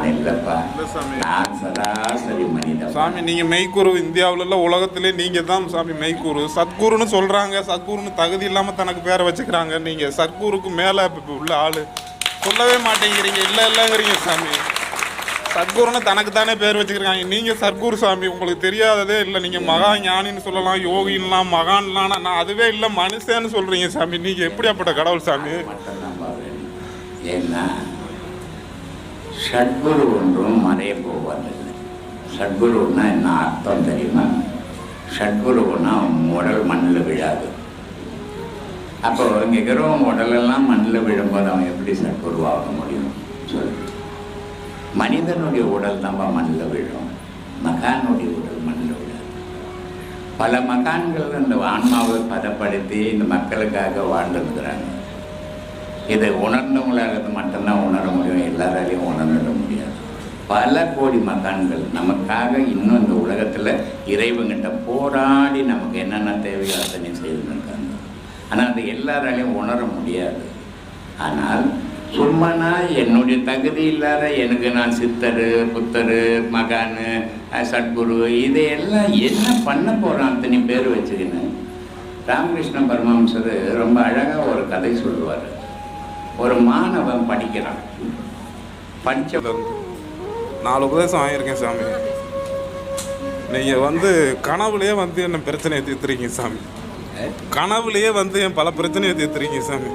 நான் இல்லைப்பா, நான் சராசரி மனிதன். சாமி நீங்கள் மெய்க்குரு, இந்தியாவில உலகத்திலே நீங்கள் தான் சாமி மெய்க்குரு. சத்குருன்னு சொல்கிறாங்க, சத்குருன்னு தகுதி இல்லாமல் தனக்கு பேரை வச்சுக்கிறாங்க. நீங்கள் சத்குருக்கு மேலே உள்ள ஆள் சொல்லவே மாட்டேங்கிறீங்க, இல்லைங்கிறீங்க சாமி. சத்குருன்னு தனக்கு தானே பேர் வச்சுக்கிறாங்க, நீங்கள் சத்குரு சாமி. உங்களுக்கு தெரியாததே இல்லை. நீங்கள் மகா ஞானின்னு சொல்லலாம், யோகின்லாம், மகான்லாம். நான் அதுவே இல்லை, மனுஷன்னு சொல்கிறீங்க சாமி. நீங்கள் எப்படியாப்பட்ட கடவுள் சாமி? ஏன்னா சத்குரு ஒன்றும் மறைய போவதில்லை. சத்குருன்னா என்ன அர்த்தம் தெரியுமா? சத்குருன்னா உடல் மண்ணில் விழாது. அப்போ இங்கே இருக்கிறவங்க உடலெல்லாம் மண்ணில் விழும்போது அவன் எப்படி சத்குருவாக முடியும் சொல்லு? மனிதனுடைய உடல் நம்ம மண்ணில் விழும், மகானுடைய உடல் மண்ணில் விழாது. பல மகான்கள் இந்த ஆன்மாவை பதப்படுத்தி இந்த மக்களுக்காக வாழ்ந்துருக்கிறாங்க. இதை உணர்ந்தவங்களாக மட்டும்தான் உணர முடியும், எல்லாராலையும் உணர்ந்துட முடியாது. பல கோடி மகான்கள் நமக்காக இன்னும் இந்த உலகத்தில் இறைவங்கிட்ட போராடி நமக்கு என்னென்ன தேவையோ அத்தனை செய்துருக்காங்க. ஆனால் அது எல்லாராலையும் உணர முடியாது. ஆனால் சும்மானா என்னுடைய தகுதி இல்லாத எனக்கு நான் சித்தர், புத்தர், மகான், சத்குரு இதையெல்லாம் என்ன பண்ண போகிறான் அத்தனை பேர் வச்சுக்கின்னு. ராமகிருஷ்ண பரமஹம்சர் ரொம்ப அழகாக ஒரு கதை சொல்லுவார். ஒரு மாணவன் படிக்கிறான். படித்த 4 உபதேசம் ஆகியிருக்கேன் சாமி. நீங்கள் கனவுலேயே என்ன பிரச்சனையை தீர்த்துறீங்க சாமி. கனவுலேயே என் பல பிரச்சனையை தீர்த்துறீங்க சாமி.